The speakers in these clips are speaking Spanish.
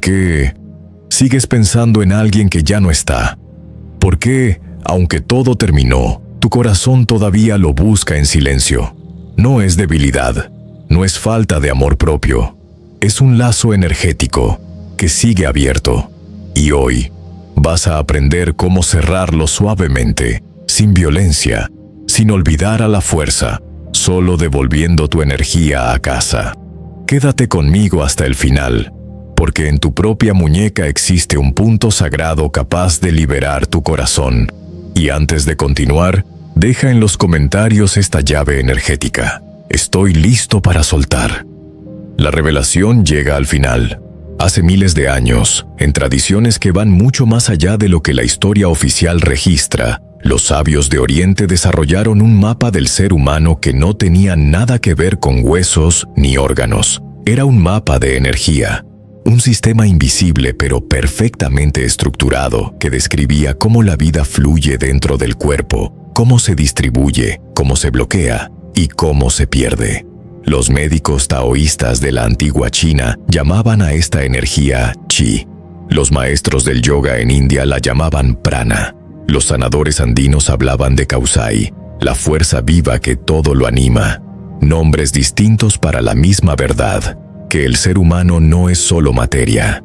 qué sigues pensando en alguien que ya no está? ¿Por qué, aunque todo terminó, tu corazón todavía lo busca en silencio? No es debilidad, no es falta de amor propio. Es un lazo energético que sigue abierto. Y hoy vas a aprender cómo cerrarlo suavemente, sin violencia, sin olvidar a la fuerza, solo devolviendo tu energía a casa. Quédate conmigo hasta el final, porque en tu propia muñeca existe un punto sagrado capaz de liberar tu corazón. Y antes de continuar, deja en los comentarios esta llave energética. Estoy listo para soltar. La revelación llega al final. Hace miles de años, en tradiciones que van mucho más allá de lo que la historia oficial registra, los sabios de Oriente desarrollaron un mapa del ser humano que no tenía nada que ver con huesos ni órganos. Era un mapa de energía. Un sistema invisible pero perfectamente estructurado que describía cómo la vida fluye dentro del cuerpo, cómo se distribuye, cómo se bloquea y cómo se pierde. Los médicos taoístas de la antigua China llamaban a esta energía Chi. Los maestros del yoga en India la llamaban prana. Los sanadores andinos hablaban de Kausai, la fuerza viva que todo lo anima. Nombres distintos para la misma verdad, que el ser humano no es solo materia.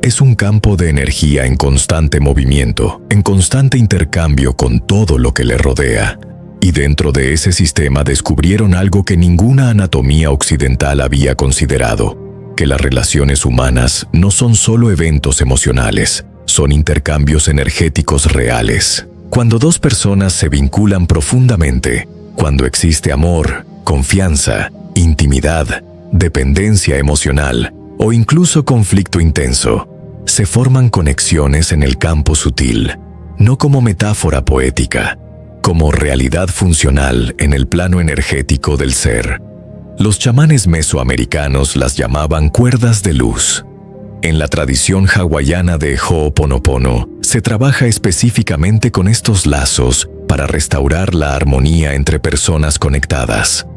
Es un campo de energía en constante movimiento, en constante intercambio con todo lo que le rodea. Y dentro de ese sistema descubrieron algo que ninguna anatomía occidental había considerado, que las relaciones humanas no son solo eventos emocionales, son intercambios energéticos reales. Cuando dos personas se vinculan profundamente, cuando existe amor, confianza, intimidad, dependencia emocional o incluso conflicto intenso, se forman conexiones en el campo sutil, no como metáfora poética, como realidad funcional en el plano energético del ser. Los chamanes mesoamericanos las llamaban cuerdas de luz. En la tradición hawaiana de Ho'oponopono, se trabaja específicamente con estos lazos para restaurar la armonía entre personas conectadas.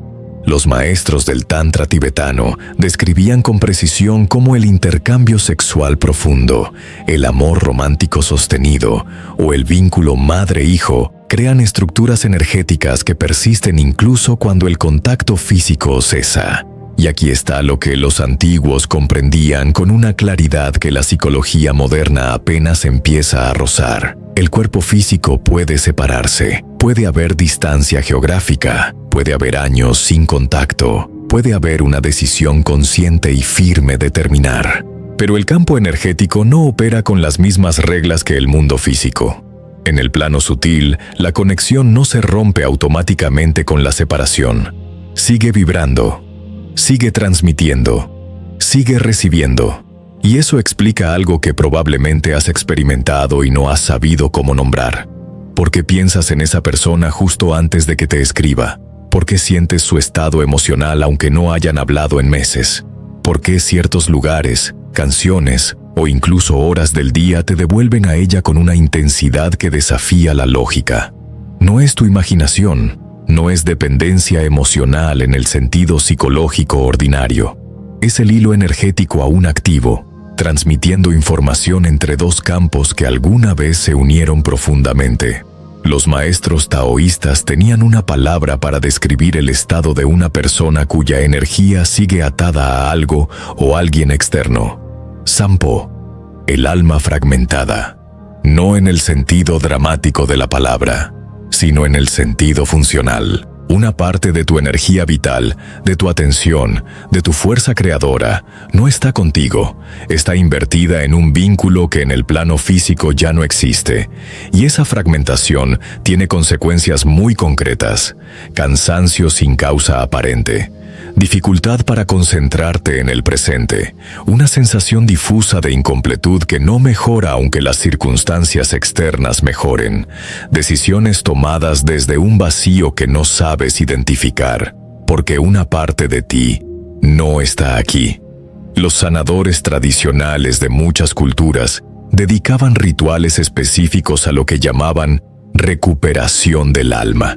Los maestros del Tantra tibetano describían con precisión cómo el intercambio sexual profundo, el amor romántico sostenido o el vínculo madre-hijo crean estructuras energéticas que persisten incluso cuando el contacto físico cesa. Y aquí está lo que los antiguos comprendían con una claridad que la psicología moderna apenas empieza a rozar. El cuerpo físico puede separarse, puede haber distancia geográfica, puede haber años sin contacto, puede haber una decisión consciente y firme de terminar. Pero el campo energético no opera con las mismas reglas que el mundo físico. En el plano sutil, la conexión no se rompe automáticamente con la separación. Sigue vibrando, sigue transmitiendo, sigue recibiendo. Y eso explica algo que probablemente has experimentado y no has sabido cómo nombrar. ¿Por qué piensas en esa persona justo antes de que te escriba? ¿Por qué sientes su estado emocional aunque no hayan hablado en meses? ¿Por qué ciertos lugares, canciones o incluso horas del día te devuelven a ella con una intensidad que desafía la lógica? No es tu imaginación, no es dependencia emocional en el sentido psicológico ordinario. Es el hilo energético aún activo, transmitiendo información entre dos campos que alguna vez se unieron profundamente. Los maestros taoístas tenían una palabra para describir el estado de una persona cuya energía sigue atada a algo o alguien externo. Sampo, el alma fragmentada. No en el sentido dramático de la palabra, sino en el sentido funcional. Una parte de tu energía vital, de tu atención, de tu fuerza creadora, no está contigo, está invertida en un vínculo que en el plano físico ya no existe. Y esa fragmentación tiene consecuencias muy concretas: cansancio sin causa aparente, dificultad para concentrarte en el presente, una sensación difusa de incompletud que no mejora aunque las circunstancias externas mejoren, decisiones tomadas desde un vacío que no sabes identificar, porque una parte de ti no está aquí. Los sanadores tradicionales de muchas culturas dedicaban rituales específicos a lo que llamaban recuperación del alma,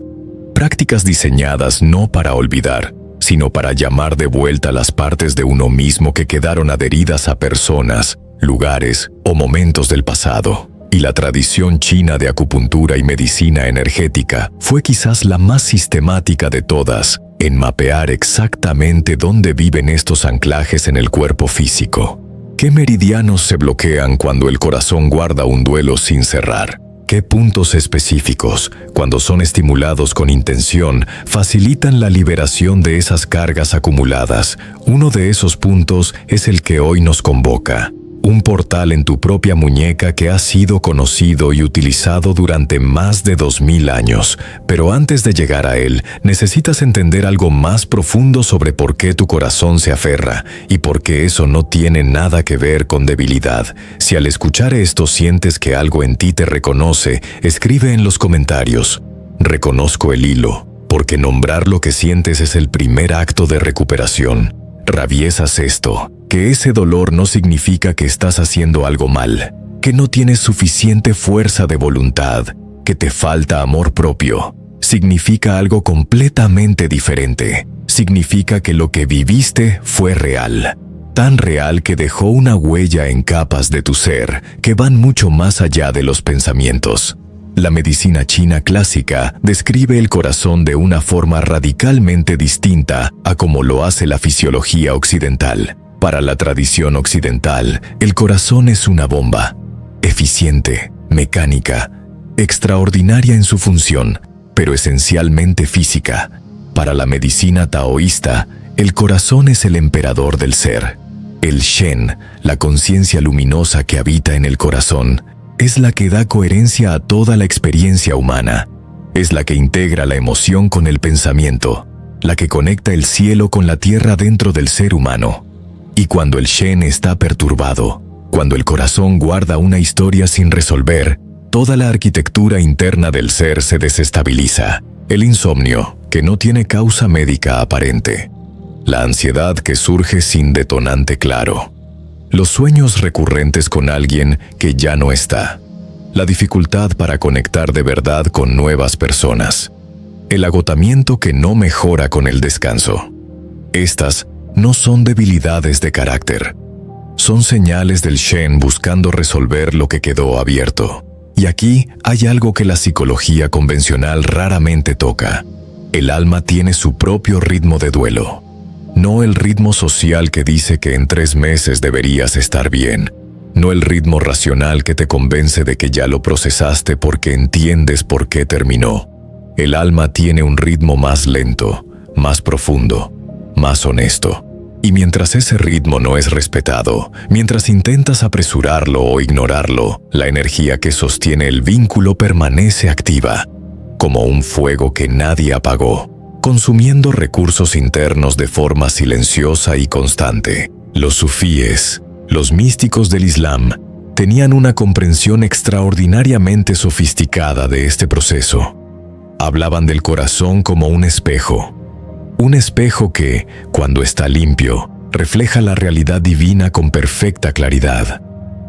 prácticas diseñadas no para olvidar, sino para llamar de vuelta las partes de uno mismo que quedaron adheridas a personas, lugares o momentos del pasado. Y la tradición china de acupuntura y medicina energética fue quizás la más sistemática de todas en mapear exactamente dónde viven estos anclajes en el cuerpo físico. ¿Qué meridianos se bloquean cuando el corazón guarda un duelo sin cerrar? ¿Qué puntos específicos, cuando son estimulados con intención, facilitan la liberación de esas cargas acumuladas? Uno de esos puntos es el que hoy nos convoca. Un portal en tu propia muñeca que ha sido conocido y utilizado durante más de 2000 años. Pero antes de llegar a él, necesitas entender algo más profundo sobre por qué tu corazón se aferra y por qué eso no tiene nada que ver con debilidad. Si al escuchar esto sientes que algo en ti te reconoce, escribe en los comentarios: reconozco el hilo, porque nombrar lo que sientes es el primer acto de recuperación. Rabiezas esto, que ese dolor no significa que estás haciendo algo mal, que no tienes suficiente fuerza de voluntad, que te falta amor propio. Significa algo completamente diferente. Significa que lo que viviste fue real. Tan real que dejó una huella en capas de tu ser que van mucho más allá de los pensamientos. La medicina china clásica describe el corazón de una forma radicalmente distinta a como lo hace la fisiología occidental. Para la tradición occidental, el corazón es una bomba, eficiente, mecánica, extraordinaria en su función, pero esencialmente física. Para la medicina taoísta, el corazón es el emperador del ser. El Shen, la conciencia luminosa que habita en el corazón, es la que da coherencia a toda la experiencia humana. Es la que integra la emoción con el pensamiento, la que conecta el cielo con la tierra dentro del ser humano. Y cuando el Shen está perturbado, cuando el corazón guarda una historia sin resolver, toda la arquitectura interna del ser se desestabiliza. El insomnio, que no tiene causa médica aparente. La ansiedad que surge sin detonante claro. Los sueños recurrentes con alguien que ya no está. La dificultad para conectar de verdad con nuevas personas. El agotamiento que no mejora con el descanso. Estas no son debilidades de carácter. Son señales del Shen buscando resolver lo que quedó abierto. Y aquí hay algo que la psicología convencional raramente toca. El alma tiene su propio ritmo de duelo. No el ritmo social que dice que en 3 meses deberías estar bien. No el ritmo racional que te convence de que ya lo procesaste porque entiendes por qué terminó. El alma tiene un ritmo más lento, más profundo, más honesto. Y mientras ese ritmo no es respetado, mientras intentas apresurarlo o ignorarlo, la energía que sostiene el vínculo permanece activa, como un fuego que nadie apagó, consumiendo recursos internos de forma silenciosa y constante. Los sufíes, los místicos del Islam, tenían una comprensión extraordinariamente sofisticada de este proceso. Hablaban del corazón como un espejo que, cuando está limpio, refleja la realidad divina con perfecta claridad.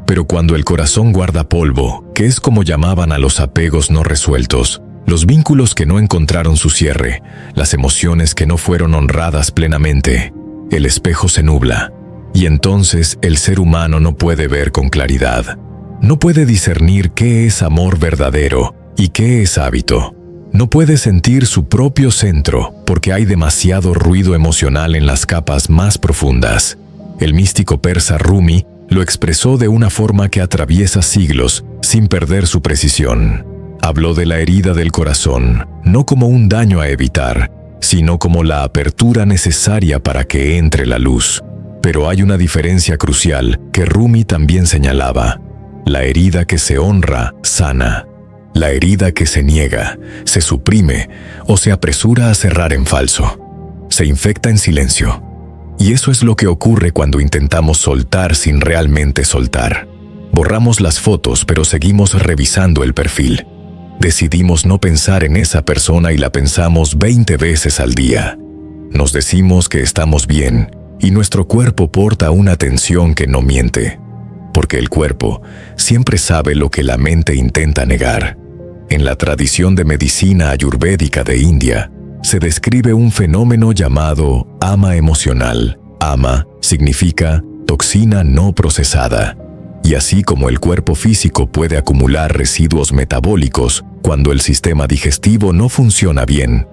Pero cuando el corazón guarda polvo, que es como llamaban a los apegos no resueltos, los vínculos que no encontraron su cierre, las emociones que no fueron honradas plenamente, el espejo se nubla, y entonces el ser humano no puede ver con claridad. No puede discernir qué es amor verdadero y qué es hábito. No puede sentir su propio centro porque hay demasiado ruido emocional en las capas más profundas. El místico persa Rumi lo expresó de una forma que atraviesa siglos sin perder su precisión. Habló de la herida del corazón, no como un daño a evitar, sino como la apertura necesaria para que entre la luz. Pero hay una diferencia crucial que Rumi también señalaba. La herida que se honra, sana. La herida que se niega, se suprime o se apresura a cerrar en falso. Se infecta en silencio. Y eso es lo que ocurre cuando intentamos soltar sin realmente soltar. Borramos las fotos, pero seguimos revisando el perfil. Decidimos no pensar en esa persona y la pensamos 20 veces al día. Nos decimos que estamos bien y nuestro cuerpo porta una tensión que no miente. Porque el cuerpo siempre sabe lo que la mente intenta negar. En la tradición de medicina ayurvédica de India, se describe un fenómeno llamado ama emocional. Ama significa toxina no procesada. Y así como el cuerpo físico puede acumular residuos metabólicos cuando el sistema digestivo no funciona bien,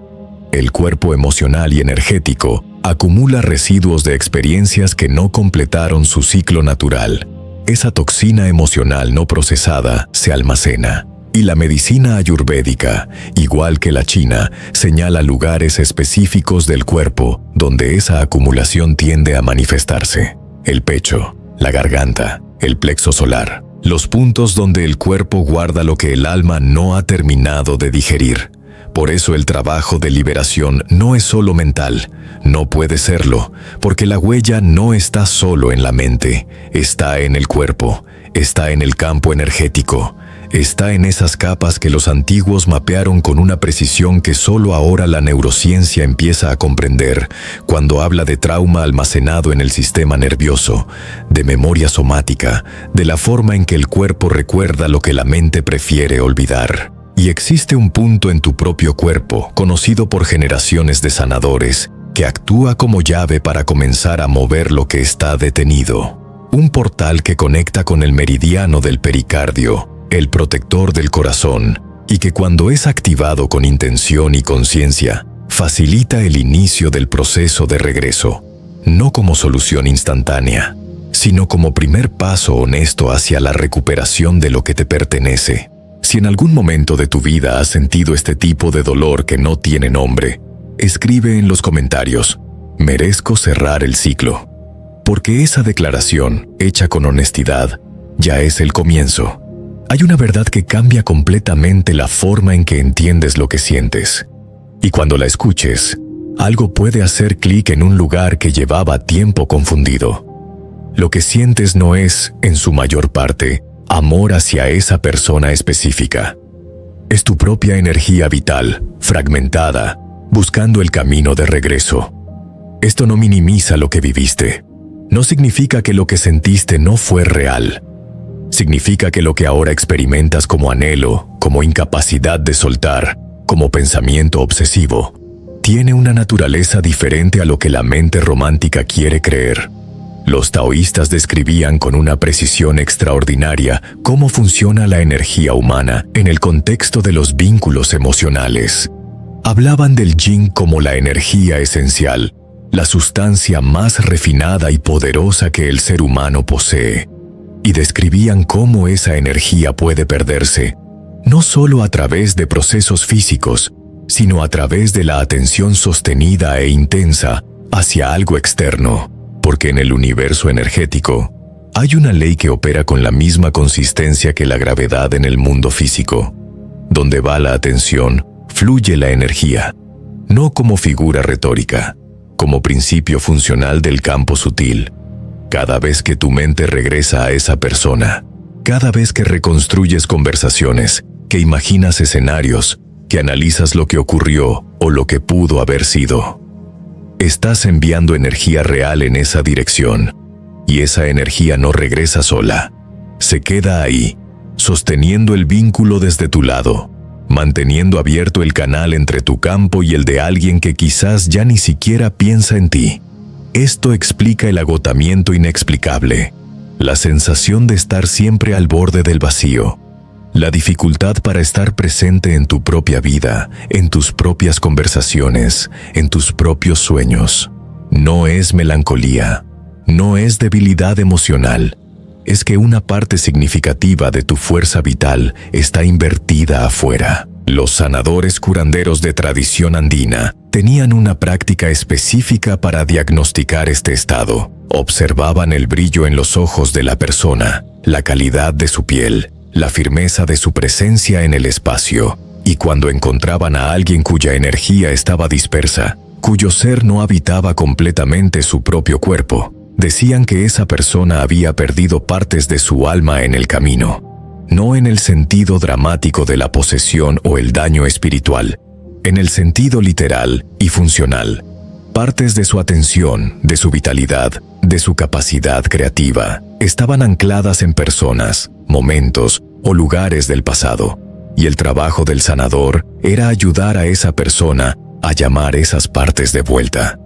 el cuerpo emocional y energético acumula residuos de experiencias que no completaron su ciclo natural. Esa toxina emocional no procesada se almacena. Y la medicina ayurvédica, igual que la china, señala lugares específicos del cuerpo donde esa acumulación tiende a manifestarse. El pecho, la garganta, el plexo solar, los puntos donde el cuerpo guarda lo que el alma no ha terminado de digerir. Por eso el trabajo de liberación no es solo mental, no puede serlo, porque la huella no está solo en la mente, está en el cuerpo, está en el campo energético, está en esas capas que los antiguos mapearon con una precisión que solo ahora la neurociencia empieza a comprender cuando habla de trauma almacenado en el sistema nervioso, de memoria somática, de la forma en que el cuerpo recuerda lo que la mente prefiere olvidar. Y existe un punto en tu propio cuerpo, conocido por generaciones de sanadores, que actúa como llave para comenzar a mover lo que está detenido. Un portal que conecta con el meridiano del pericardio, el protector del corazón, y que cuando es activado con intención y conciencia, facilita el inicio del proceso de regreso, no como solución instantánea, sino como primer paso honesto hacia la recuperación de lo que te pertenece. Si en algún momento de tu vida has sentido este tipo de dolor que no tiene nombre, escribe en los comentarios: merezco cerrar el ciclo. Porque esa declaración, hecha con honestidad, ya es el comienzo. Hay una verdad que cambia completamente la forma en que entiendes lo que sientes. Y cuando la escuches, algo puede hacer clic en un lugar que llevaba tiempo confundido. Lo que sientes no es, en su mayor parte, amor hacia esa persona específica. Es tu propia energía vital, fragmentada, buscando el camino de regreso. Esto no minimiza lo que viviste. No significa que lo que sentiste no fue real. Significa que lo que ahora experimentas como anhelo, como incapacidad de soltar, como pensamiento obsesivo, tiene una naturaleza diferente a lo que la mente romántica quiere creer. Los taoístas describían con una precisión extraordinaria cómo funciona la energía humana en el contexto de los vínculos emocionales. Hablaban del yin como la energía esencial, la sustancia más refinada y poderosa que el ser humano posee, y describían cómo esa energía puede perderse, no solo a través de procesos físicos, sino a través de la atención sostenida e intensa hacia algo externo. Porque en el universo energético hay una ley que opera con la misma consistencia que la gravedad en el mundo físico. Donde va la atención, fluye la energía, no como figura retórica, como principio funcional del campo sutil. Cada vez que tu mente regresa a esa persona, cada vez que reconstruyes conversaciones, que imaginas escenarios, que analizas lo que ocurrió o lo que pudo haber sido, estás enviando energía real en esa dirección, y esa energía no regresa sola. Se queda ahí, sosteniendo el vínculo desde tu lado, manteniendo abierto el canal entre tu campo y el de alguien que quizás ya ni siquiera piensa en ti. Esto explica el agotamiento inexplicable, la sensación de estar siempre al borde del vacío, la dificultad para estar presente en tu propia vida, en tus propias conversaciones, en tus propios sueños. No es melancolía, no es debilidad emocional, es que una parte significativa de tu fuerza vital está invertida afuera. Los sanadores curanderos de tradición andina tenían una práctica específica para diagnosticar este estado. Observaban el brillo en los ojos de la persona, la calidad de su piel, la firmeza de su presencia en el espacio, y cuando encontraban a alguien cuya energía estaba dispersa, cuyo ser no habitaba completamente su propio cuerpo, decían que esa persona había perdido partes de su alma en el camino, no en el sentido dramático de la posesión o el daño espiritual, en el sentido literal y funcional. Partes de su atención, de su vitalidad, de su capacidad creativa, estaban ancladas en personas, momentos o lugares del pasado, y el trabajo del sanador era ayudar a esa persona a llamar esas partes de vuelta.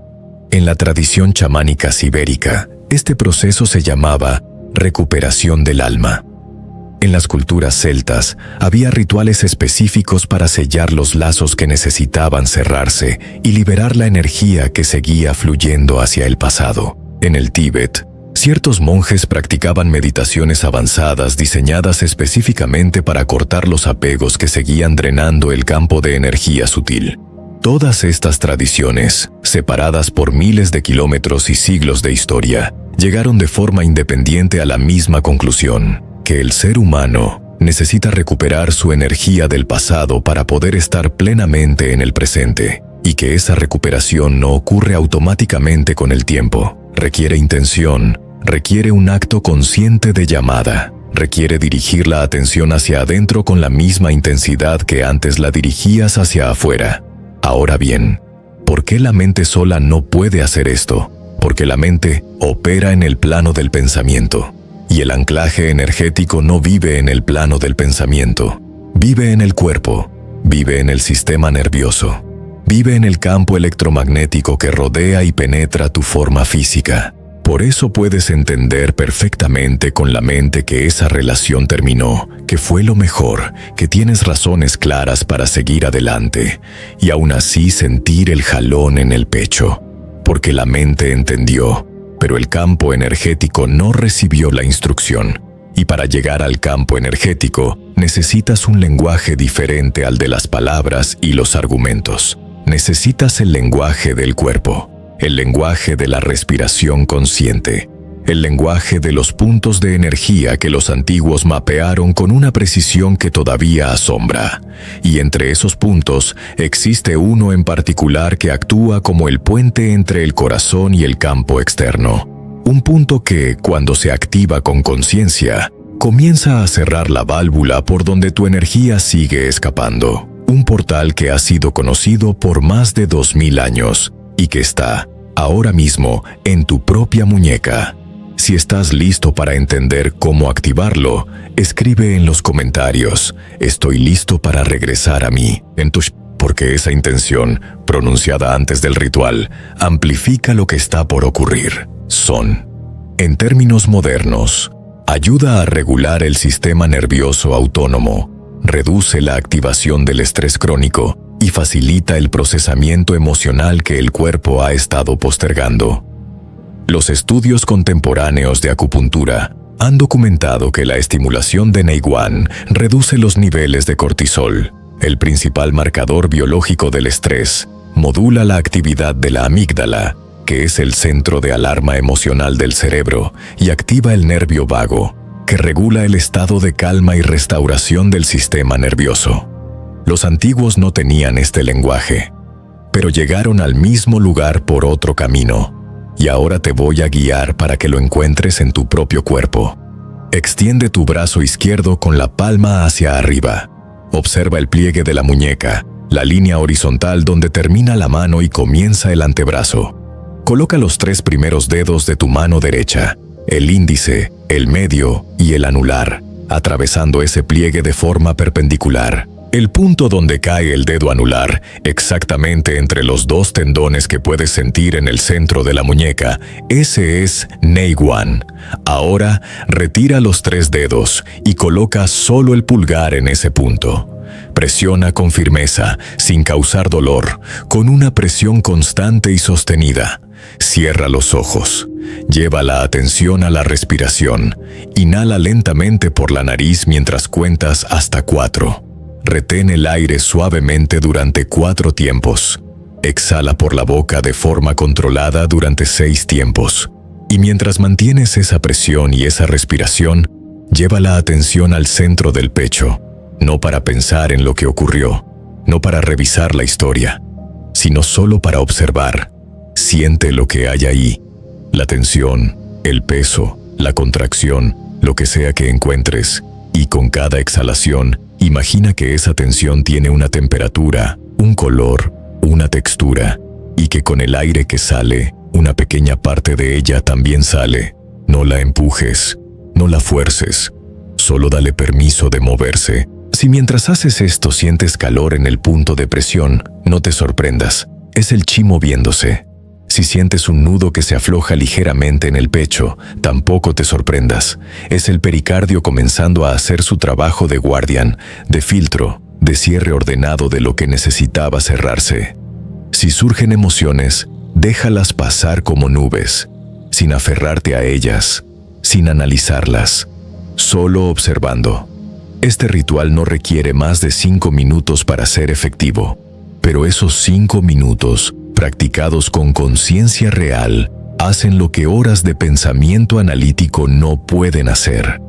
En la tradición chamánica sibérica, este proceso se llamaba recuperación del alma. En las culturas celtas había rituales específicos para sellar los lazos que necesitaban cerrarse y liberar la energía que seguía fluyendo hacia el pasado. En el Tíbet, ciertos monjes practicaban meditaciones avanzadas diseñadas específicamente para cortar los apegos que seguían drenando el campo de energía sutil. Todas estas tradiciones, separadas por miles de kilómetros y siglos de historia, llegaron de forma independiente a la misma conclusión: que el ser humano necesita recuperar su energía del pasado para poder estar plenamente en el presente, y que esa recuperación no ocurre automáticamente con el tiempo. Requiere intención, requiere un acto consciente de llamada, requiere dirigir la atención hacia adentro con la misma intensidad que antes la dirigías hacia afuera. Ahora bien, ¿por qué la mente sola no puede hacer esto? Porque la mente opera en el plano del pensamiento. Y el anclaje energético no vive en el plano del pensamiento. Vive en el cuerpo, vive en el sistema nervioso, vive en el campo electromagnético que rodea y penetra tu forma física. Por eso puedes entender perfectamente con la mente que esa relación terminó, que fue lo mejor, que tienes razones claras para seguir adelante, y aún así sentir el jalón en el pecho, porque la mente entendió, pero el campo energético no recibió la instrucción. Y para llegar al campo energético, necesitas un lenguaje diferente al de las palabras y los argumentos. Necesitas el lenguaje del cuerpo, el lenguaje de la respiración consciente, el lenguaje de los puntos de energía que los antiguos mapearon con una precisión que todavía asombra. Y entre esos puntos existe uno en particular que actúa como el puente entre el corazón y el campo externo. Un punto que, cuando se activa con conciencia, comienza a cerrar la válvula por donde tu energía sigue escapando. Un portal que ha sido conocido por más de 2000 años y que está, ahora mismo, en tu propia muñeca. Si estás listo para entender cómo activarlo, escribe en los comentarios: estoy listo para regresar a mí, porque esa intención, pronunciada antes del ritual, amplifica lo que está por ocurrir. Son, en términos modernos, ayuda a regular el sistema nervioso autónomo, reduce la activación del estrés crónico y facilita el procesamiento emocional que el cuerpo ha estado postergando. Los estudios contemporáneos de acupuntura han documentado que la estimulación de Neiguan reduce los niveles de cortisol, el principal marcador biológico del estrés, modula la actividad de la amígdala, que es el centro de alarma emocional del cerebro, y activa el nervio vago, que regula el estado de calma y restauración del sistema nervioso. Los antiguos no tenían este lenguaje, pero llegaron al mismo lugar por otro camino. Y ahora te voy a guiar para que lo encuentres en tu propio cuerpo. Extiende tu brazo izquierdo con la palma hacia arriba. Observa el pliegue de la muñeca, la línea horizontal donde termina la mano y comienza el antebrazo. Coloca los 3 primeros dedos de tu mano derecha, el índice, el medio y el anular, atravesando ese pliegue de forma perpendicular. El punto donde cae el dedo anular, exactamente entre los 2 tendones que puedes sentir en el centro de la muñeca, ese es Neiguan. Ahora, retira los 3 dedos y coloca solo el pulgar en ese punto. Presiona con firmeza, sin causar dolor, con una presión constante y sostenida. Cierra los ojos. Lleva la atención a la respiración. Inhala lentamente por la nariz mientras cuentas hasta 4. Retén el aire suavemente durante 4 tiempos. Exhala por la boca de forma controlada durante 6 tiempos. Y mientras mantienes esa presión y esa respiración, lleva la atención al centro del pecho, no para pensar en lo que ocurrió, no para revisar la historia, sino solo para observar. Siente lo que hay ahí, la tensión, el peso, la contracción, lo que sea que encuentres, y con cada exhalación, imagina que esa tensión tiene una temperatura, un color, una textura, y que con el aire que sale, una pequeña parte de ella también sale. No la empujes, no la fuerces, solo dale permiso de moverse. Si mientras haces esto sientes calor en el punto de presión, no te sorprendas, es el chi moviéndose. Si sientes un nudo que se afloja ligeramente en el pecho, tampoco te sorprendas. Es el pericardio comenzando a hacer su trabajo de guardián, de filtro, de cierre ordenado de lo que necesitaba cerrarse. Si surgen emociones, déjalas pasar como nubes, sin aferrarte a ellas, sin analizarlas, solo observando. Este ritual no requiere más de 5 minutos para ser efectivo, pero esos 5 minutos, practicados con conciencia real, hacen lo que horas de pensamiento analítico no pueden hacer.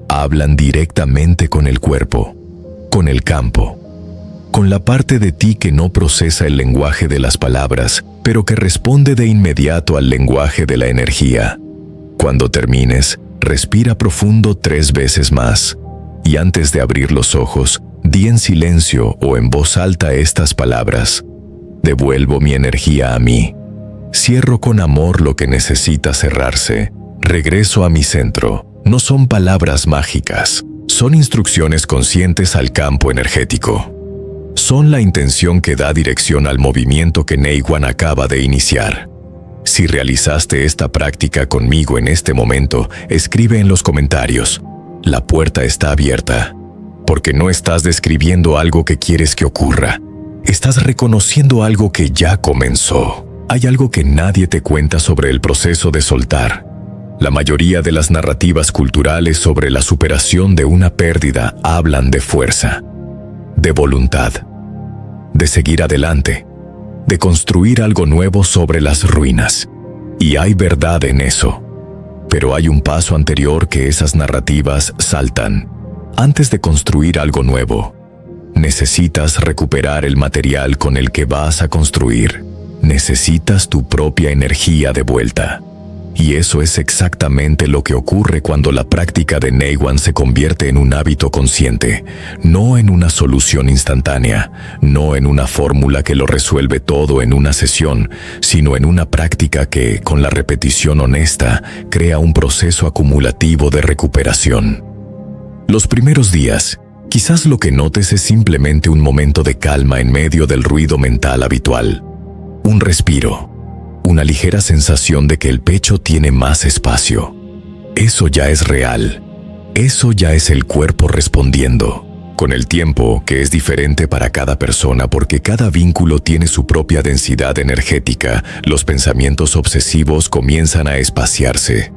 Hablan directamente con el cuerpo, con el campo, con la parte de ti que no procesa el lenguaje de las palabras, pero que responde de inmediato al lenguaje de la energía. Cuando termines, respira profundo 3 veces más, y antes de abrir los ojos, di en silencio o en voz alta estas palabras: devuelvo mi energía a mí. Cierro con amor lo que necesita cerrarse. Regreso a mi centro. No son palabras mágicas. Son instrucciones conscientes al campo energético. Son la intención que da dirección al movimiento que Neiwan acaba de iniciar. Si realizaste esta práctica conmigo en este momento, escribe en los comentarios: la puerta está abierta. Porque no estás describiendo algo que quieres que ocurra. Estás reconociendo algo que ya comenzó. Hay algo que nadie te cuenta sobre el proceso de soltar. La mayoría de las narrativas culturales sobre la superación de una pérdida hablan de fuerza, de voluntad, de seguir adelante, de construir algo nuevo sobre las ruinas. Y hay verdad en eso. Pero hay un paso anterior que esas narrativas saltan. Antes de construir algo nuevo, necesitas recuperar el material con el que vas a construir. Necesitas tu propia energía de vuelta. Y eso es exactamente lo que ocurre cuando la práctica de Neiwan se convierte en un hábito consciente, no en una solución instantánea, no en una fórmula que lo resuelve todo en una sesión, sino en una práctica que, con la repetición honesta, crea un proceso acumulativo de recuperación. Los primeros días, quizás lo que notes es simplemente un momento de calma en medio del ruido mental habitual. Un respiro. Una ligera sensación de que el pecho tiene más espacio. Eso ya es real. Eso ya es el cuerpo respondiendo. Con el tiempo, que es diferente para cada persona porque cada vínculo tiene su propia densidad energética, los pensamientos obsesivos comienzan a espaciarse.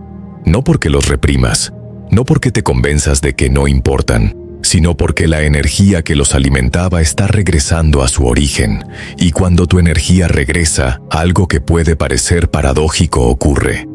No porque los reprimas, no porque te convenzas de que no importan, sino porque la energía que los alimentaba está regresando a su origen, y cuando tu energía regresa, algo que puede parecer paradójico ocurre.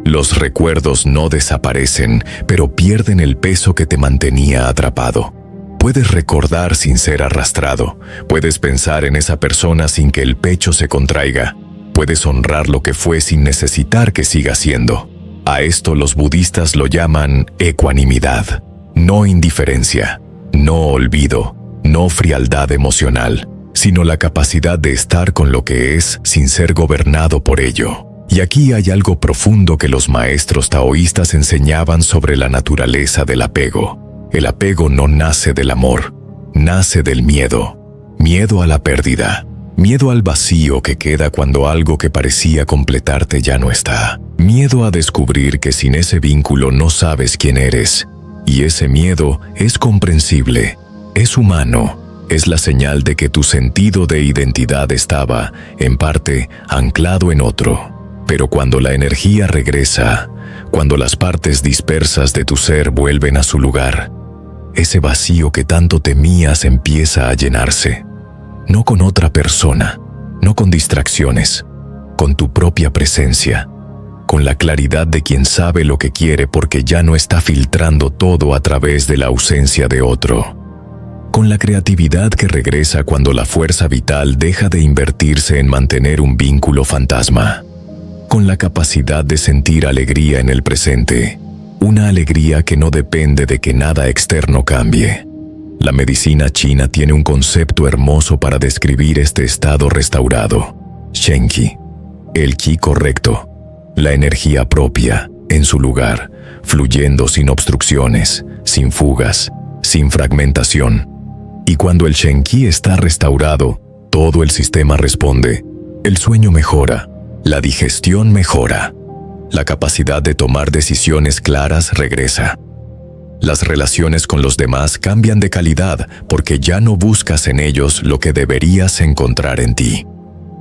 Los recuerdos no desaparecen, pero pierden el peso que te mantenía atrapado. Puedes recordar sin ser arrastrado, puedes pensar en esa persona sin que el pecho se contraiga, puedes honrar lo que fue sin necesitar que siga siendo. A esto los budistas lo llaman ecuanimidad. No indiferencia, no olvido, no frialdad emocional, sino la capacidad de estar con lo que es sin ser gobernado por ello. Y aquí hay algo profundo que los maestros taoístas enseñaban sobre la naturaleza del apego. El apego no nace del amor, nace del miedo. Miedo a la pérdida, miedo al vacío que queda cuando algo que parecía completarte ya no está. Miedo a descubrir que sin ese vínculo no sabes quién eres. Y ese miedo es comprensible, es humano, es la señal de que tu sentido de identidad estaba, en parte, anclado en otro. Pero cuando la energía regresa, cuando las partes dispersas de tu ser vuelven a su lugar, ese vacío que tanto temías empieza a llenarse. No con otra persona, no con distracciones, con tu propia presencia. Con la claridad de quien sabe lo que quiere porque ya no está filtrando todo a través de la ausencia de otro. Con la creatividad que regresa cuando la fuerza vital deja de invertirse en mantener un vínculo fantasma. Con la capacidad de sentir alegría en el presente, una alegría que no depende de que nada externo cambie. La medicina china tiene un concepto hermoso para describir este estado restaurado: Shenqi, el ki correcto. La energía propia, en su lugar, fluyendo sin obstrucciones, sin fugas, sin fragmentación. Y cuando el Shenqi está restaurado, todo el sistema responde. El sueño mejora, La digestión mejora. La capacidad de tomar decisiones claras regresa. Las relaciones con los demás cambian de calidad porque ya no buscas en ellos lo que deberías encontrar en ti.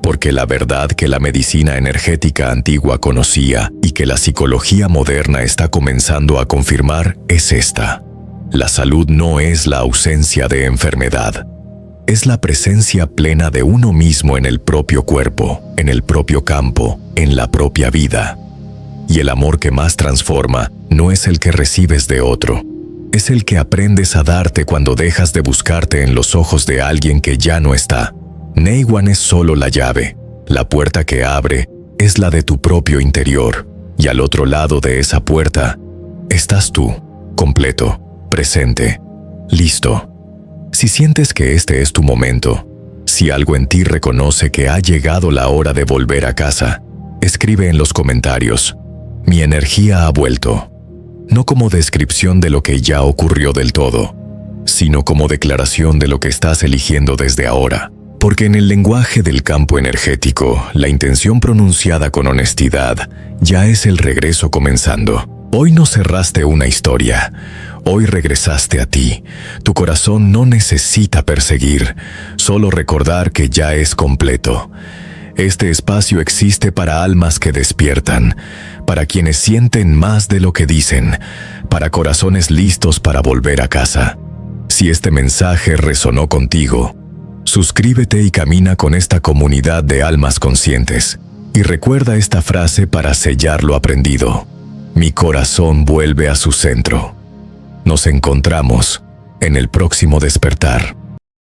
Porque la verdad que la medicina energética antigua conocía y que la psicología moderna está comenzando a confirmar es esta. La salud no es la ausencia de enfermedad. Es la presencia plena de uno mismo en el propio cuerpo, en el propio campo, en la propia vida. Y el amor que más transforma no es el que recibes de otro. Es el que aprendes a darte cuando dejas de buscarte en los ojos de alguien que ya no está. Neywan es solo la llave. La puerta que abre es la de tu propio interior. Y al otro lado de esa puerta estás tú, completo, presente, listo. Si sientes que este es tu momento, si algo en ti reconoce que ha llegado la hora de volver a casa, escribe en los comentarios: mi energía ha vuelto. No como descripción de lo que ya ocurrió del todo, sino como declaración de lo que estás eligiendo desde ahora. Porque en el lenguaje del campo energético, la intención pronunciada con honestidad ya es el regreso comenzando. Hoy no cerraste una historia, hoy regresaste a ti. Tu corazón no necesita perseguir, solo recordar que ya es completo. Este espacio existe para almas que despiertan, para quienes sienten más de lo que dicen, para corazones listos para volver a casa. Si este mensaje resonó contigo, suscríbete y camina con esta comunidad de almas conscientes. Y recuerda esta frase para sellar lo aprendido: mi corazón vuelve a su centro. Nos encontramos en el próximo despertar.